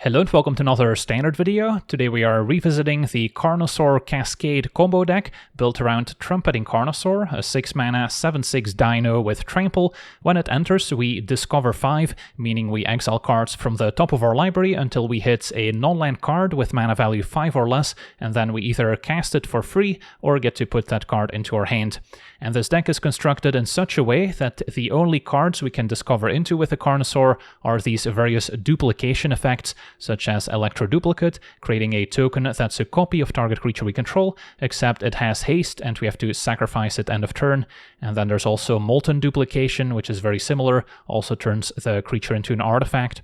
Hello and welcome to another standard video. Today we are revisiting the Carnosaur Cascade combo deck built around Trumpeting Carnosaur, a 6-mana 7/6 dino with trample. When it enters, we discover 5, meaning we exile cards from the top of our library until we hit a non-land card with mana value 5 or less, and then we either cast it for free or get to put that card into our hand. And this deck is constructed in such a way that the only cards we can discover into with the Carnosaur are these various duplication effects, such as Electro Duplicate, creating a token that's a copy of target creature we control, except it has haste and we have to sacrifice it end of turn. And then there's also Molten Duplication, which is very similar, also turns the creature into an artifact.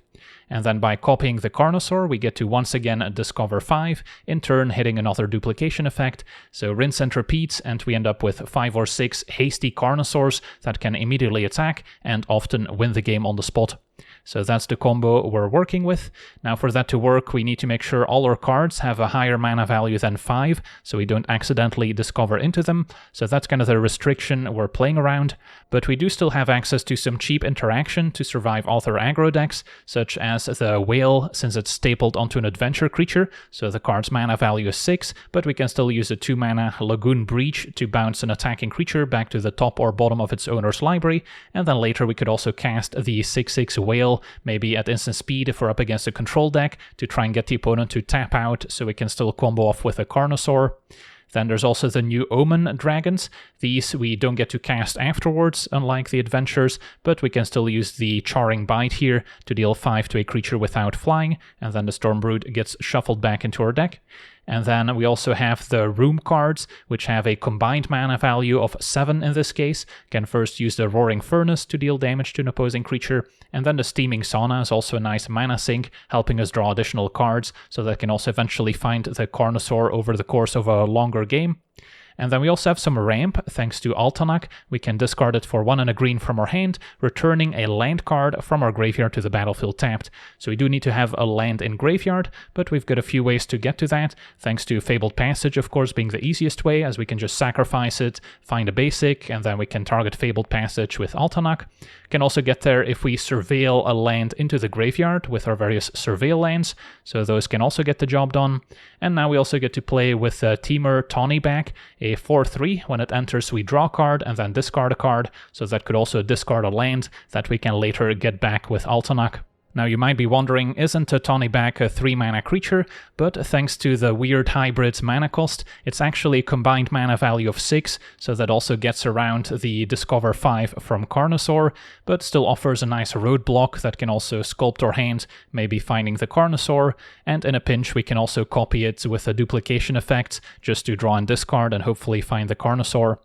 And then by copying the Carnosaur, we get to once again discover 5, in turn hitting another duplication effect. So rinse and repeat, and we end up with 5 or 6 hasty Carnosaurs that can immediately attack and often win the game on the spot. So that's the combo we're working with. Now for that to work, we need to make sure all our cards have a higher mana value than 5, so we don't accidentally discover into them. So that's kind of the restriction we're playing around. But we do still have access to some cheap interaction to survive other aggro decks, such as the Whale, since it's stapled onto an adventure creature, so the card's mana value is 6, but we can still use a 2-mana Lagoon Breach to bounce an attacking creature back to the top or bottom of its owner's library, and then later we could also cast the 6/6 Whale, maybe at instant speed if we're up against a control deck, to try and get the opponent to tap out so we can still combo off with a Carnosaur. Then there's also the new Omen Dragons. These we don't get to cast afterwards, unlike the adventures, but we can still use the Charring Bite here to deal 5 to a creature without flying, and then the Stormbrood gets shuffled back into our deck. And then we also have the Room cards, which have a combined mana value of 7 in this case. Can first use the Roaring Furnace to deal damage to an opposing creature, and then the Steaming Sauna is also a nice mana sink, helping us draw additional cards, so that can also eventually find the Carnosaur over the course of a longer game. And then we also have some ramp, thanks to Altanak. We can discard it for 1 and a green from our hand, returning a land card from our graveyard to the battlefield tapped. So we do need to have a land in graveyard, but we've got a few ways to get to that, thanks to Fabled Passage, of course, being the easiest way, as we can just sacrifice it, find a basic, and then we can target Fabled Passage with Altanak. Can also get there if we surveil a land into the graveyard with our various surveil lands, so those can also get the job done. And now we also get to play with Temur Tawnyback, a 4/3. When it enters, we draw a card and then discard a card, so that could also discard a land that we can later get back with Altanak. Now you might be wondering, isn't a Tawnyback a 3-mana creature? But thanks to the weird hybrid mana cost, it's actually a combined mana value of 6, so that also gets around the Discover 5 from Carnosaur, but still offers a nice roadblock that can also sculpt our hand, maybe finding the Carnosaur, and in a pinch we can also copy it with a duplication effect, just to draw and discard and hopefully find the Carnosaur.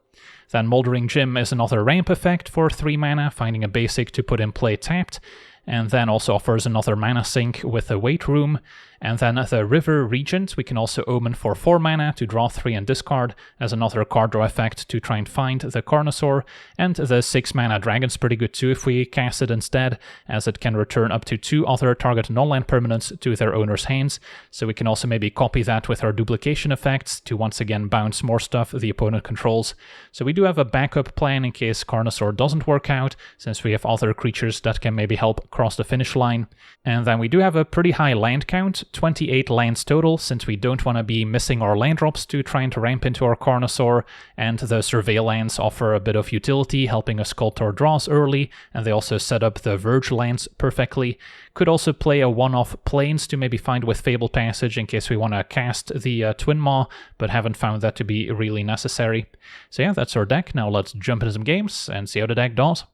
Then Moldering Gym is another ramp effect for 3 mana, finding a basic to put in play tapped, and then also offers another mana sink with a Wait Room. And then the River Regent, we can also omen for 4 mana to draw 3 and discard as another card draw effect to try and find the Carnosaur. And the 6-mana Dragon's pretty good too if we cast it instead, as it can return up to 2 other target non-land permanents to their owner's hands. So we can also maybe copy that with our duplication effects to once again bounce more stuff the opponent controls. So we do have a backup plan in case Carnosaur doesn't work out, since we have other creatures that can maybe help cross the finish line. And then we do have a pretty high land count, 28 lands total, since we don't want to be missing our land drops to try and ramp into our Carnosaur, and the Surveil lands offer a bit of utility, helping us sculpt our draws early, and they also set up the Verge lands perfectly. Could also play a one-off Plains to maybe find with Fabled Passage in case we want to cast the Twin Maw, but haven't found that to be really necessary. So yeah, that's our deck. Now let's jump into some games and see how the deck does.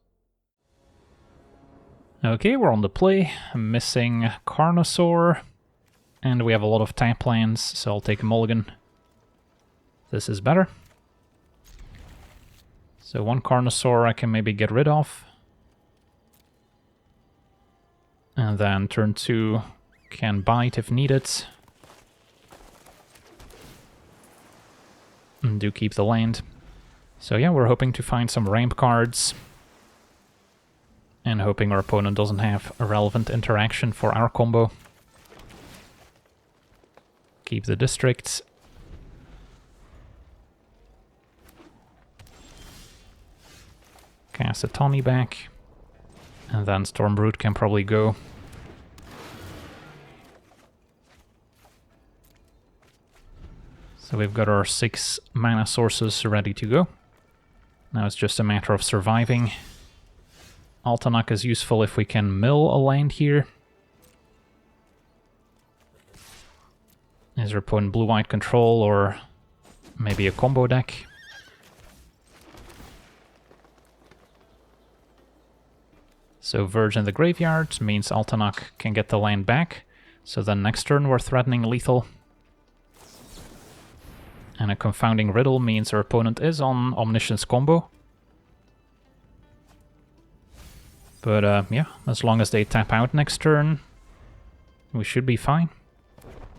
Okay, we're on the play, missing Carnosaur, and we have a lot of tap lands, so I'll take a mulligan. This is better. So 1 Carnosaur I can maybe get rid of. And then turn 2 can bite if needed. And do keep the land. So yeah, we're hoping to find some ramp cards, and hoping our opponent doesn't have a relevant interaction for our combo. Keep the districts. Cast a Tawnyback. And then Stormbrood can probably go. So we've got our 6 mana sources ready to go. Now it's just a matter of surviving. Altanak is useful if we can mill a land here. Is there opponent blue-white control or maybe a combo deck? So Verge in the graveyard means Altanak can get the land back. So then next turn we're threatening lethal. And a Confounding Riddle means our opponent is on Omniscience combo. But yeah, as long as they tap out next turn, we should be fine.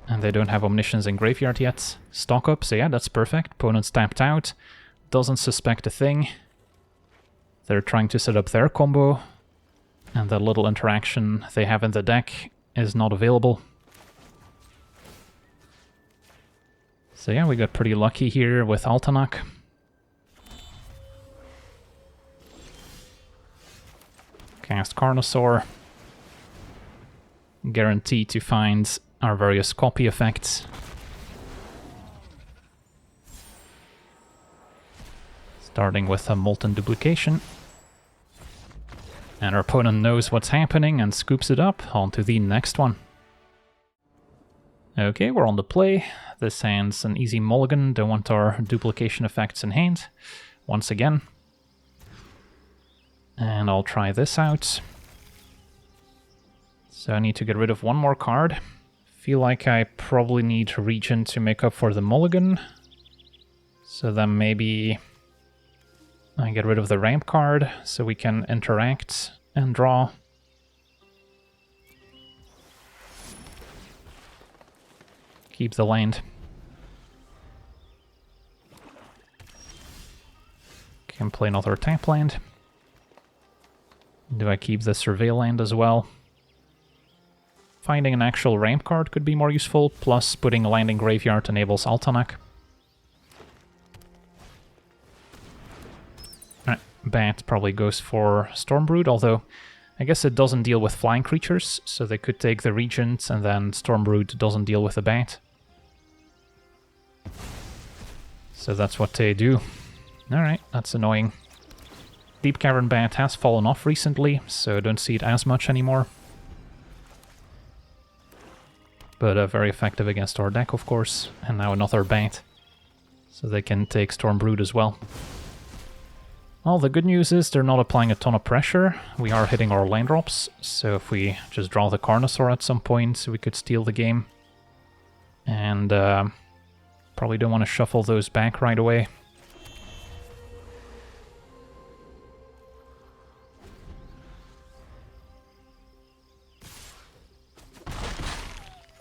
And they don't have Omniscience in graveyard yet. Stock up, so yeah, that's perfect. Opponent's tapped out, doesn't suspect a thing. They're trying to set up their combo, and the little interaction they have in the deck is not available. So yeah, we got pretty lucky here with Altanak. Cast Carnosaur. Guaranteed to find our various copy effects. Starting with a Molten Duplication. And our opponent knows what's happening and scoops it up. On to the next one. Okay, we're on the play. This hand's an easy mulligan. Don't want our duplication effects in hand. Once again. And I'll try this out. So I need to get rid of one more card. Feel like I probably need Regent to make up for the mulligan. So then maybe I get rid of the ramp card so we can interact and draw. Keep the land. Can play another tap land. Do I keep the Surveil land as well? Finding an actual ramp card could be more useful, plus putting a land in graveyard enables Altanak. Alright, Bat probably goes for Stormbrood, although I guess it doesn't deal with flying creatures, so they could take the Regent and then Stormbrood doesn't deal with the Bat. So that's what they do. Alright, that's annoying. Deep Cavern Bat has fallen off recently, so I don't see it as much anymore. But very effective against our deck, of course. And now another Bat. So they can take Stormbrood as well. Well, the good news is they're not applying a ton of pressure. We are hitting our land drops, so if we just draw the Carnosaur at some point, we could steal the game. And probably don't want to shuffle those back right away.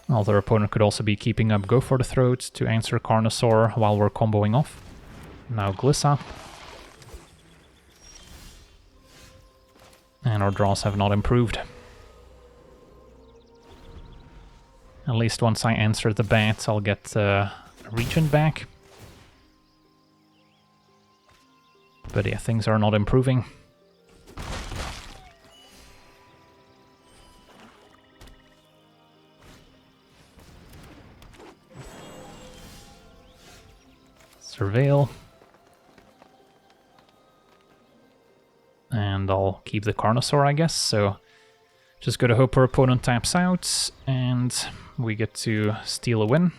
Well, their opponent could also be keeping up Go for the Throat to answer Carnosaur while we're comboing off. Now Glissa. And our draws have not improved. At least once I answer the Bat, I'll get Regent back. But yeah, things are not improving. Surveil. And I'll keep the Carnosaur, I guess, so just gotta hope our opponent taps out, and we get to steal a win.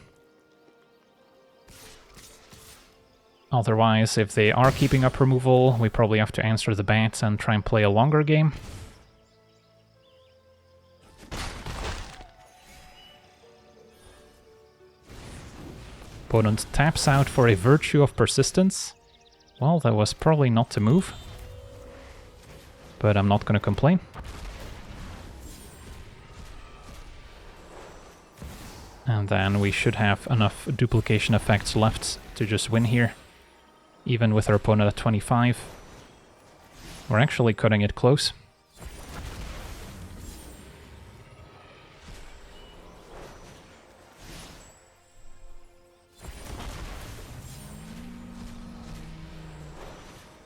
Otherwise, if they are keeping up removal, we probably have to answer the Bat and try and play a longer game. Opponent taps out for a Virtue of Persistence. Well, that was probably not the move. But I'm not going to complain. And then we should have enough duplication effects left to just win here. Even with our opponent at 25. We're actually cutting it close.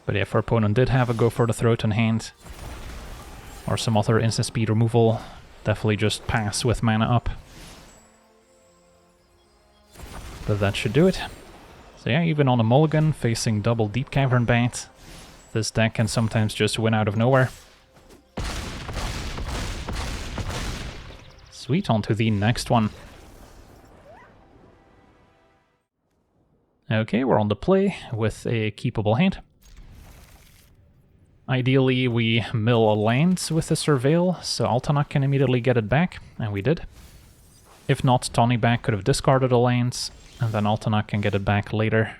But yeah, if our opponent did have a Go for the Throat in hand, or some other instant speed removal, definitely just pass with mana up. But that should do it. So yeah, even on a mulligan facing double Deep Cavern Bat, this deck can sometimes just win out of nowhere. Sweet, on to the next one. Okay, we're on the play with a keepable hand. Ideally, we mill a land with the Surveil, so Altanak can immediately get it back, and we did. If not, Tawnyback could have discarded a land, and then Altanak can get it back later.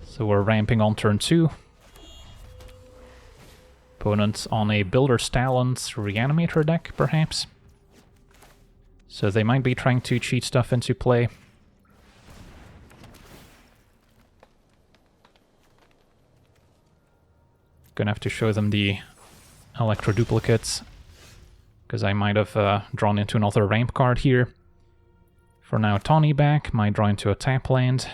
So we're ramping on turn 2. Opponent on a Builder's Talent Reanimator deck, perhaps. So they might be trying to cheat stuff into play. Gonna have to show them the Electro duplicates, because I might have drawn into another ramp card here. For now, Tawnyback might draw into a tap land.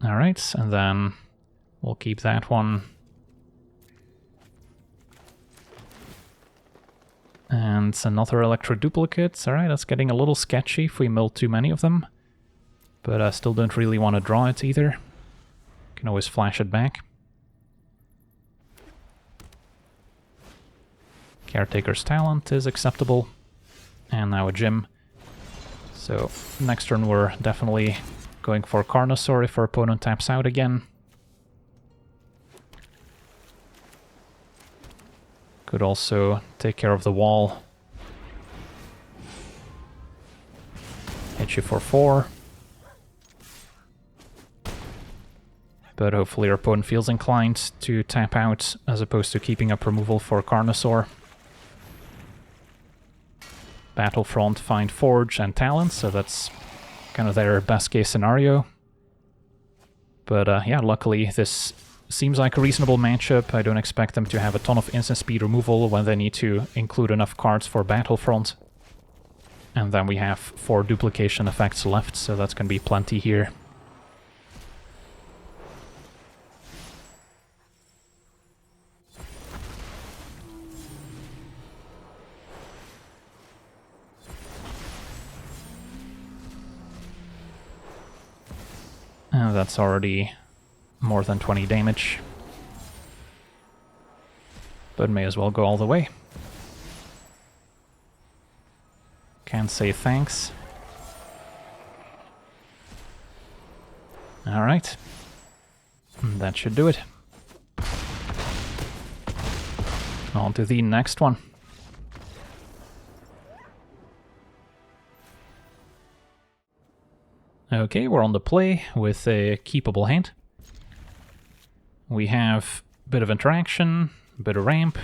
Alright, and then we'll keep that one. And another Electro duplicate. Alright, that's getting a little sketchy if we mill too many of them. But I still don't really want to draw it either. Can always flash it back. Caretaker's Talent is acceptable. And now a Gym. So next turn we're definitely going for Carnosaur if our opponent taps out again. Could also take care of the wall. Hit you for 4. But hopefully our opponent feels inclined to tap out as opposed to keeping up removal for Carnosaur. Battlefront, find Forge and Talent, so that's kind of their best case scenario. But yeah, luckily this seems like a reasonable matchup. I don't expect them to have a ton of instant speed removal when they need to include enough cards for Battlefront. And then we have 4 duplication effects left, so that's going to be plenty here. And that's already more than 20 damage. But may as well go all the way. Can't say thanks. Alright. That should do it. On to the next one. Okay, we're on the play with a keepable hand. We have a bit of interaction, a bit of ramp,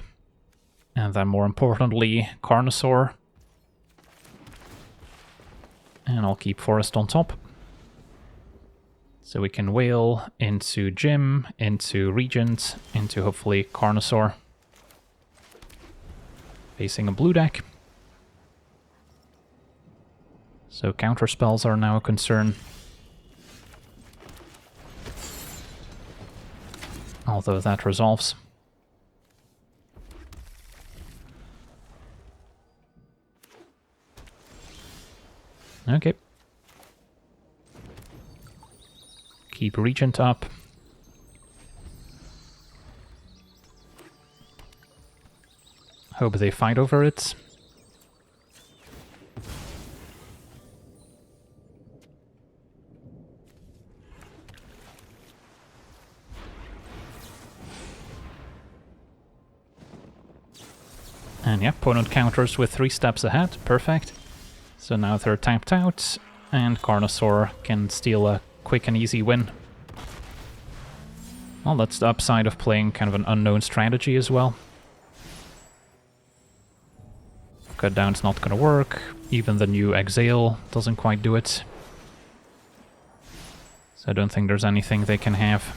and then more importantly, Carnosaur. And I'll keep Forest on top. So we can whale into Gym, into Regent, into hopefully Carnosaur. Facing a blue deck. So counter spells are now a concern. Although that resolves. Okay. Keep Regent up. Hope they fight over it. And yeah, opponent counters with 3 steps ahead. Perfect. So now they're tapped out, and Carnosaur can steal a quick and easy win. Well, that's the upside of playing kind of an unknown strategy as well. Cut down's not gonna work. Even the new Exhale doesn't quite do it. So I don't think there's anything they can have.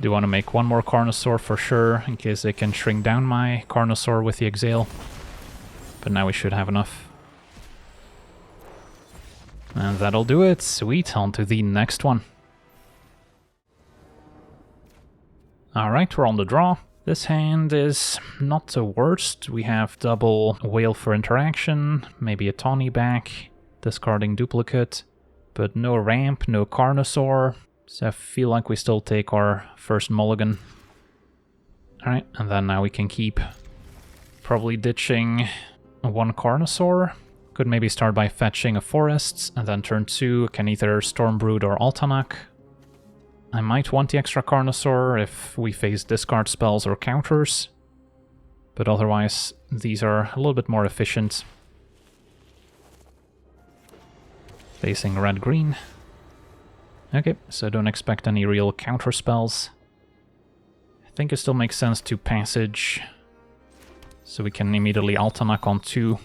Do want to make one more Carnosaur for sure, in case they can shrink down my Carnosaur with the Exhale. But now we should have enough. And that'll do it. Sweet, on to the next one. Alright, we're on the draw. This hand is not the worst. We have double whale for interaction, maybe a Tawnyback, discarding duplicate, but no ramp, no Carnosaur, so I feel like we still take our first mulligan. Alright, and then now we can keep probably ditching one Carnosaur. Could maybe start by fetching a Forests, and then turn 2 can either Stormbrood or Altanak. I might want the extra Carnosaur if we face discard spells or counters, but otherwise these are a little bit more efficient. Facing red-green. Okay, so don't expect any real counter spells. I think it still makes sense to passage, so we can immediately Altanak on 2.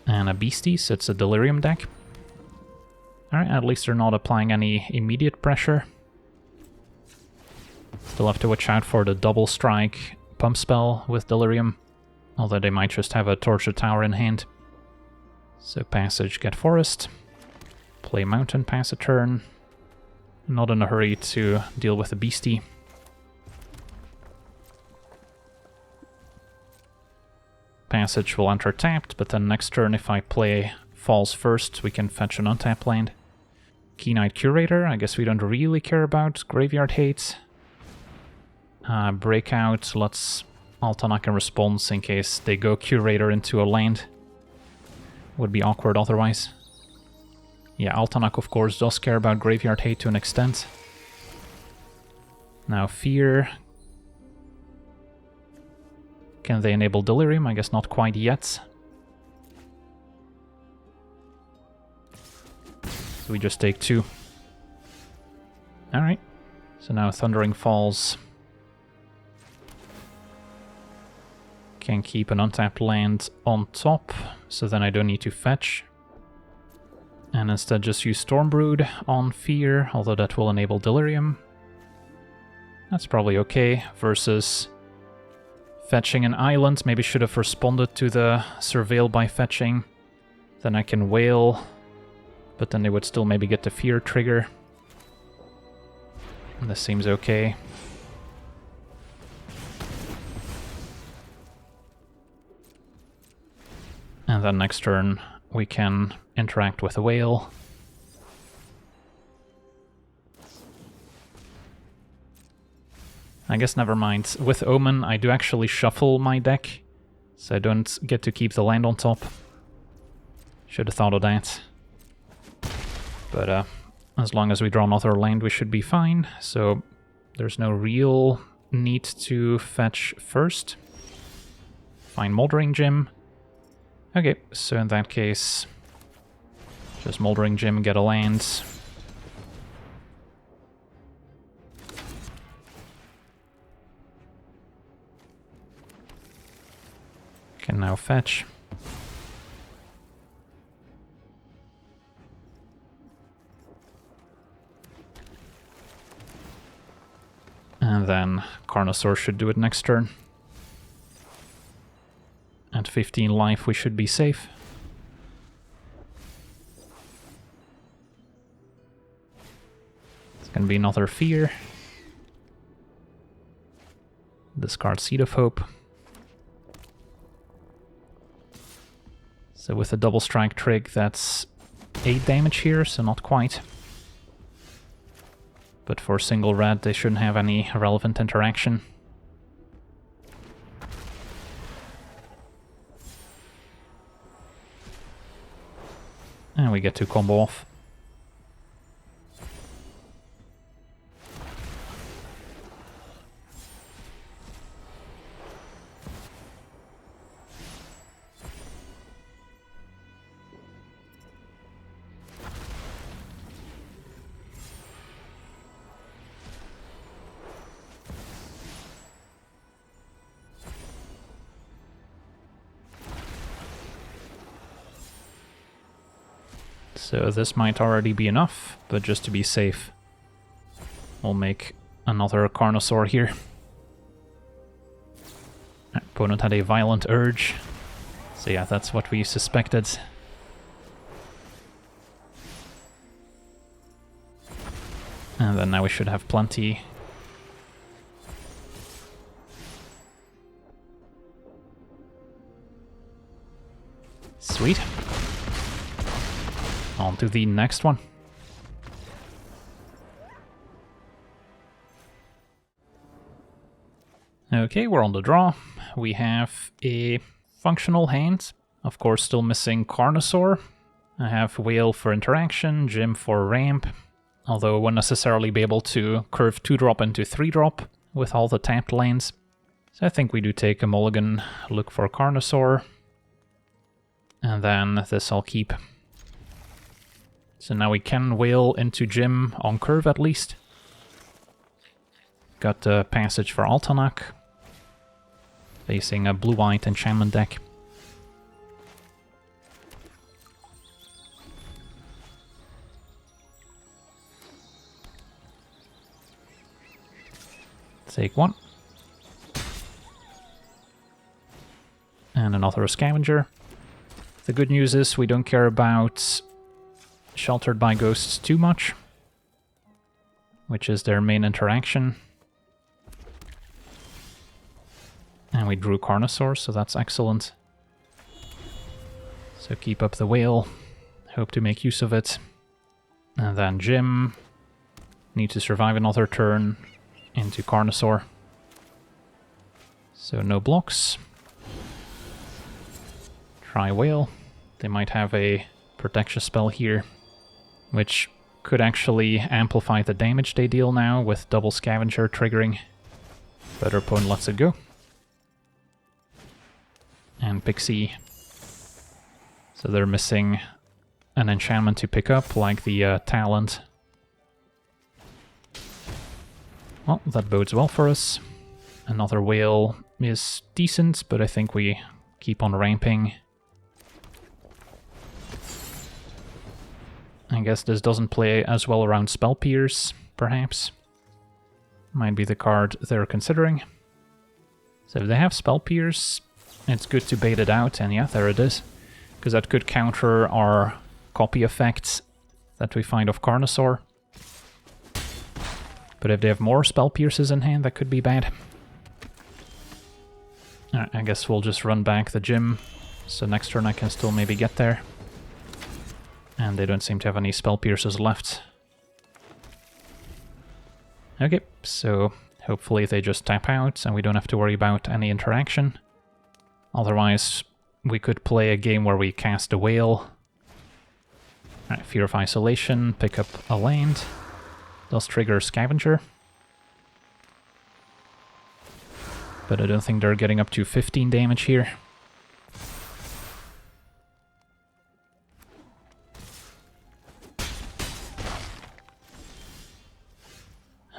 And a Beastie, so it's a Delirium deck. Alright, at least they're not applying any immediate pressure. Still have to watch out for the double strike pump spell with Delirium, although they might just have a Torture Tower in hand. So passage, get Forest. Play Mountain, pass a turn. Not in a hurry to deal with the Beastie. Passage will enter tapped, but then next turn if I play Falls first, we can fetch an untapped land. Keen-Eyed Curator, I guess we don't really care about Graveyard Hate. Breakout, let's Altanak in response in case they go Curator into a land. Would be awkward otherwise. Yeah, Altanak of course does care about Graveyard Hate to an extent. Now Fear. Can they enable Delirium? I guess not quite yet. So we just take 2. Alright. So now Thundering Falls can keep an untapped land on top, so then I don't need to fetch. And instead just use Stormbrood on Fear, although that will enable Delirium. That's probably okay, versus fetching an island. Maybe should have responded to the Surveil by fetching. Then I can Whale, but then they would still maybe get the Fear trigger. And this seems okay. And then next turn we can interact with a Whale. I guess never mind. With Omen, I do actually shuffle my deck, so I don't get to keep the land on top. Should have thought of that. But as long as we draw another land, we should be fine. So there's no real need to fetch first. Fine, Moldering Gym. Okay, so in that case, just Moldering Gym, get a land. Can now fetch. And then Carnosaur should do it next turn. At 15 life we should be safe. It's gonna be another Fear. Discard Seed of Hope. So with a double strike trig, that's 8 damage here, so not quite. But for single red, they shouldn't have any relevant interaction. And we get to combo off. So this might already be enough, but just to be safe, we'll make another Carnosaur here. Opponent had a violent urge. So yeah, that's what we suspected. And then now we should have plenty. Sweet. On to the next one. Okay, we're on the draw. We have a functional hand. Of course, still missing Carnosaur. I have Whale for interaction, Jim for ramp. Although I won't necessarily be able to curve 2-drop into 3-drop with all the tapped lands. So I think we do take a mulligan, look for Carnosaur. And then this I'll keep. So now we can Whale into Jim on curve at least. Got the passage for Altanak. Facing a blue-white enchantment deck. Take one. And another scavenger. The good news is we don't care about Sheltered by Ghosts too much, which is their main interaction. And we drew Carnosaur, so that's excellent. So keep up the Whale, hope to make use of it. And then Jim, need to survive another turn into Carnosaur. So no blocks. Try Whale. They might have a protection spell here, which could actually amplify the damage they deal now with double scavenger triggering. But our opponent lets it go. And Pixie. So they're missing an enchantment to pick up, like the talent. Well, that bodes well for us. Another Whale is decent, but I think we keep on ramping. I guess this doesn't play as well around Spell Pierce, perhaps. Might be the card they're considering. So if they have Spell Pierce, it's good to bait it out, and yeah, there it is. Because that could counter our copy effects that we find of Carnosaur. But if they have more Spell Pierces in hand, that could be bad. I guess we'll just run back the Jim, so next turn I can still maybe get there. And they don't seem to have any Spell Pierces left. Okay, so hopefully they just tap out and we don't have to worry about any interaction. Otherwise, we could play a game where we cast a Whale. Alright, Fear of Isolation, pick up a land. Does trigger Scavenger. But I don't think they're getting up to 15 damage here.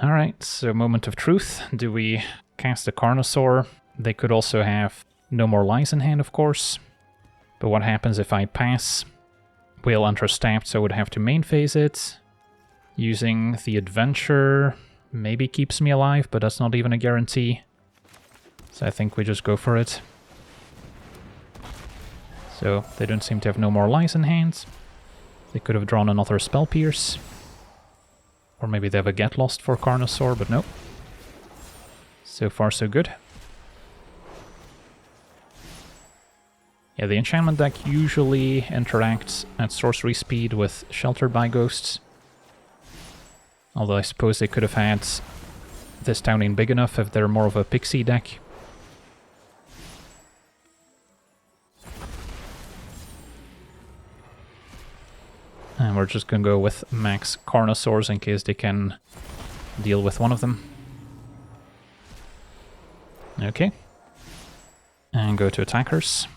Alright, so moment of truth. Do we cast a Carnosaur? They could also have no more lies in hand, of course. But what happens if I pass? Whale enters tapped, so I would have to main phase it. Using the adventure maybe keeps me alive, but that's not even a guarantee. So I think we just go for it. So they don't seem to have no more lies in hand. They could have drawn another Spell Pierce. Or maybe they have a Get Lost for Carnosaur, but no. So far so good. Yeah, the enchantment deck usually interacts at sorcery speed with Sheltered by Ghosts. Although I suppose they could have had this Towning big enough if they're more of a Pixie deck. And we're just gonna go with max Carnosaurs in case they can deal with one of them. Okay. And go to attackers.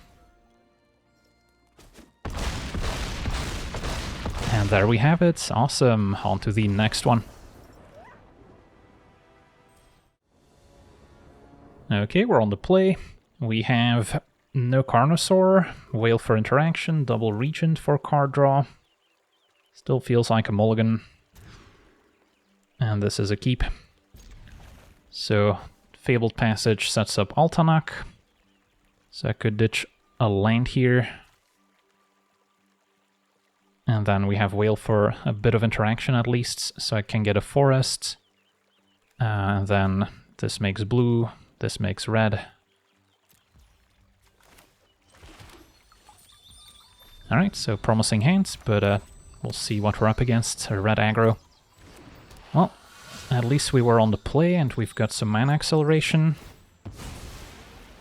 And there we have it. Awesome. On to the next one. Okay, we're on the play. We have no Carnosaur, Whale for interaction, double Regent for card draw. Still feels like a mulligan. And this is a keep. So, Fabled Passage sets up Altanak. So I could ditch a land here. And then we have whale for a bit of interaction at least, so I can get a forest. Then this makes blue, this makes red. Alright, so promising hands, but we'll see what we're up against. A red aggro. Well, at least we were on the play and we've got some mana acceleration.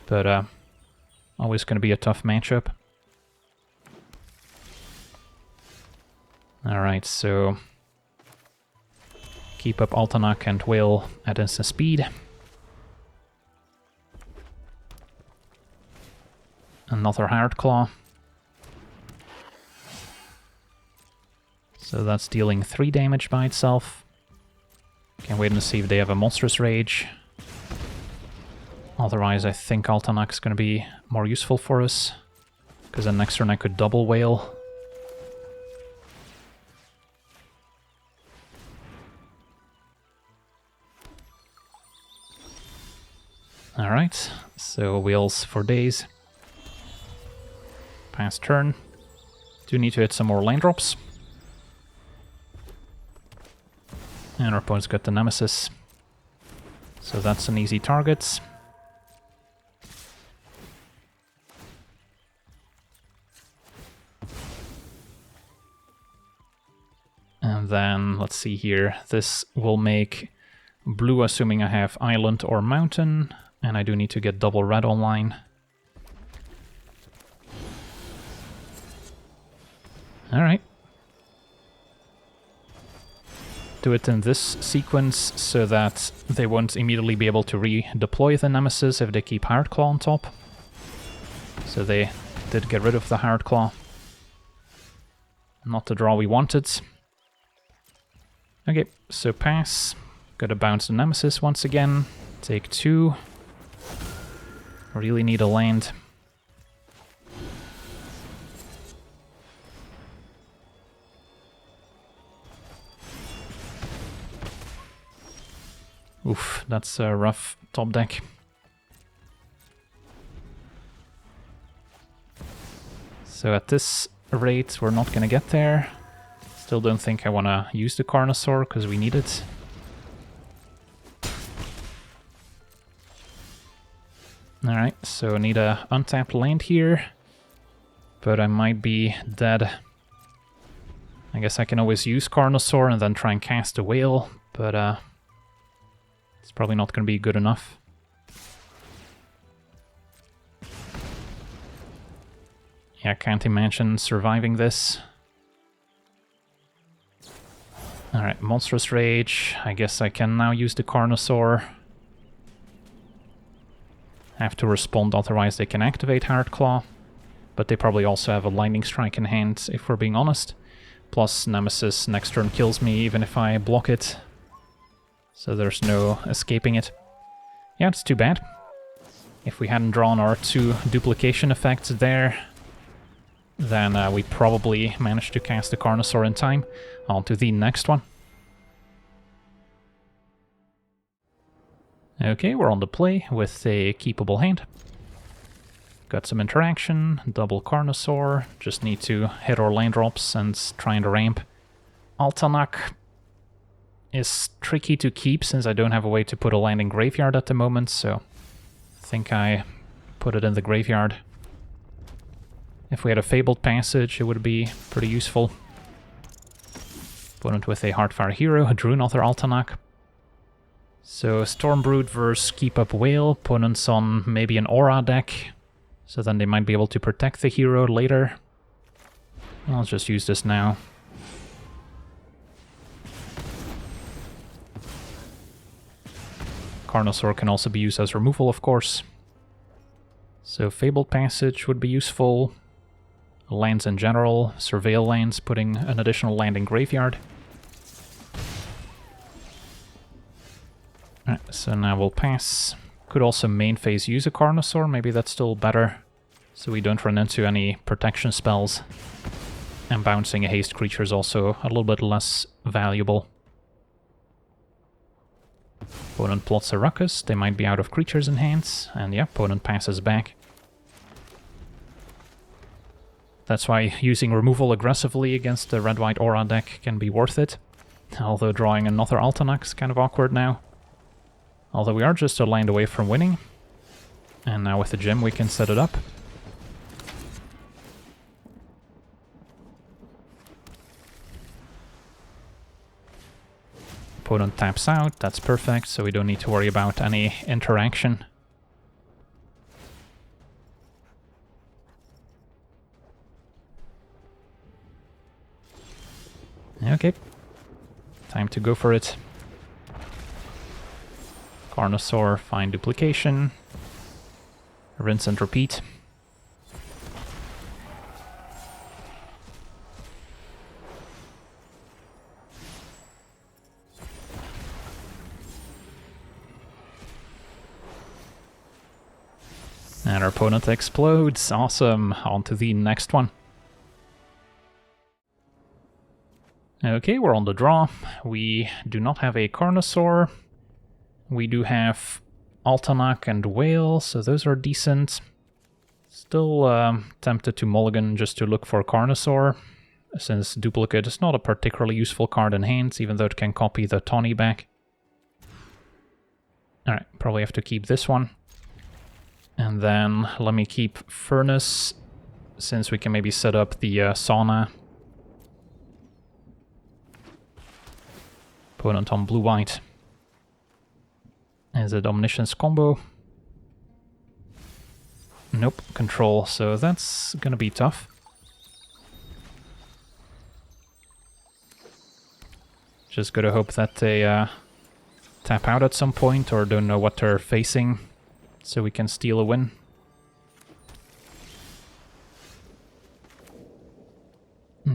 But always going to be a tough matchup. Alright, so keep up Altanak and Whale at instant speed. Another Hard Claw. So that's dealing 3 damage by itself. Can wait and see if they have a Monstrous Rage. Otherwise, I think Altanak's going to be more useful for us. Because then next turn I could double Whale. Alright, so Whales for days. Pass turn. Do need to hit some more land drops. And our opponent's got the Nemesis. So that's an easy target. And then, let's see here, this will make blue assuming I have island or mountain, and I do need to get double red online. Alright. Do it in this sequence so that they won't immediately be able to redeploy the Nemesis if they keep Hard Claw on top. So they did get rid of the Hard Claw. Not the draw we wanted. Okay, so pass. Gotta bounce the Nemesis once again. Take 2. Really need a land. Oof, that's a rough top deck. So at this rate, we're not gonna get there. Still don't think I want to use the Carnosaur, because we need it. Alright, so I need a untapped land here. But I might be dead. I guess I can always use Carnosaur and then try and cast a Whale, but it's probably not going to be good enough. Yeah, can't imagine surviving this. Alright, Monstrous Rage. I guess I can now use the Carnosaur. Have to respond, otherwise they can activate Hard Claw. But they probably also have a Lightning Strike in hand, if we're being honest. Plus Nemesis next turn kills me even if I block it. So there's no escaping it. Yeah, it's too bad. If we hadn't drawn our 2 duplication effects there, then we probably managed to cast the Carnosaur in time. On to the next one. Okay, we're on the play with a keepable hand. Got some interaction, double Carnosaur, just need to hit our land drops and try and ramp. Altanak is tricky to keep since I don't have a way to put a land in graveyard at the moment, so I think I put it in the graveyard. If we had a Fabled Passage, it would be pretty useful. Opponent with a Heartfire Hero, drew another Altanak. So Stormbrood versus Keep Up Whale, opponents on maybe an Aura deck, so then they might be able to protect the hero later. I'll just use this now. Carnosaur can also be used as removal, of course. So Fabled Passage would be useful. Lands in general, Surveil lands, putting an additional land in graveyard. Alright, so now we'll pass. Could also main phase use a Carnosaur, maybe that's still better. So we don't run into any protection spells. And bouncing a haste creature is also a little bit less valuable. Opponent plots a ruckus, they might be out of creatures in hands, and yeah, opponent passes back. That's why using removal aggressively against the red-white aura deck can be worth it. Although drawing another Altanak is kind of awkward now. Although we are just a land away from winning. And now with the gem we can set it up. Opponent taps out, that's perfect, so we don't need to worry about any interaction. Okay, time to go for it. Carnosaur, find duplication. Rinse and repeat. And our opponent explodes. Awesome. On to the next one. Okay, we're on the draw. We do not have a Carnosaur. We do have Altanak and Whale, so those are decent. Still tempted to mulligan just to look for Carnosaur, since Duplicate is not a particularly useful card in hand, even though it can copy the Tawnyback. Alright, probably have to keep this one. And then let me keep Furnace, since we can maybe set up the Sauna. Opponent on blue-white. Is it Omniscience combo? Nope, control, so that's gonna be tough. Just gotta hope that they tap out at some point or don't know what they're facing, so we can steal a win.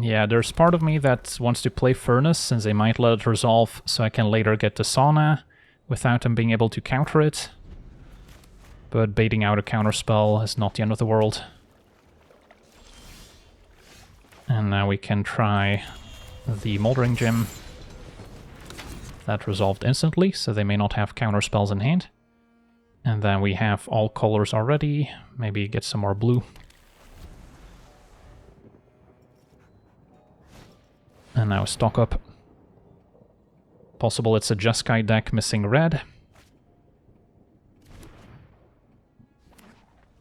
Yeah, there's part of me that wants to play Furnace, since they might let it resolve, so I can later get the Sauna without them being able to counter it. But baiting out a counterspell is not the end of the world. And now we can try the Moldering Gem. That resolved instantly, so they may not have counterspells in hand. And then we have all colors already. Maybe get some more blue. And now stock up. Possible it's a Jeskai deck missing red.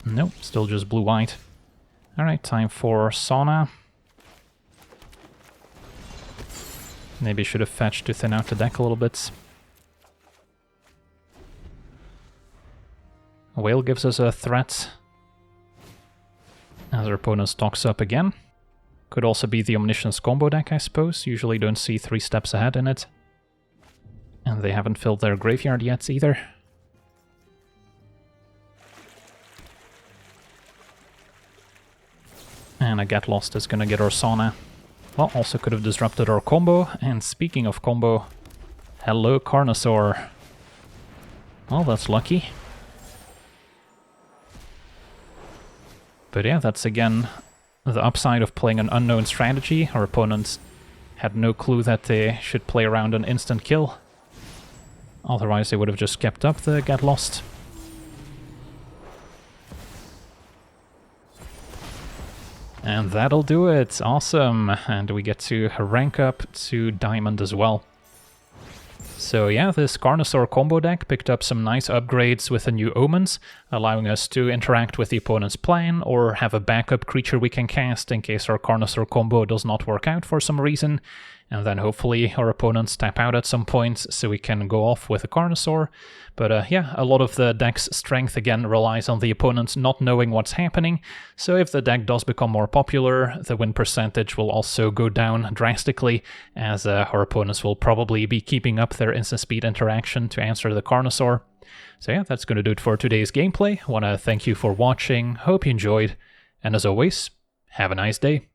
Nope, still just blue-white. Alright, time for Sauna. Maybe should have fetched to thin out the deck a little bit. Whale gives us a threat. As our opponent stocks up again. Could also be the Omniscience combo deck, I suppose. Usually don't see 3 steps ahead in it. And they haven't filled their graveyard yet either. And a Get Lost is gonna get our Sauna. Well, also could have disrupted our combo. And speaking of combo, hello Carnosaur. Well, that's lucky. But yeah, that's again the upside of playing an unknown strategy. Our opponents had no clue that they should play around an instant kill. Otherwise they would have just kept up the Get Lost. And that'll do it. Awesome. And we get to rank up to Diamond as well. So yeah, this Carnosaur combo deck picked up some nice upgrades with the new Omens, allowing us to interact with the opponent's plan or have a backup creature we can cast in case our Carnosaur combo does not work out for some reason. And then hopefully our opponents tap out at some point so we can go off with a Carnosaur. But yeah, a lot of the deck's strength again relies on the opponents not knowing what's happening. So if the deck does become more popular, the win percentage will also go down drastically, as our opponents will probably be keeping up their instant speed interaction to answer the Carnosaur. So yeah, that's going to do it for today's gameplay. I want to thank you for watching, hope you enjoyed, and as always, have a nice day.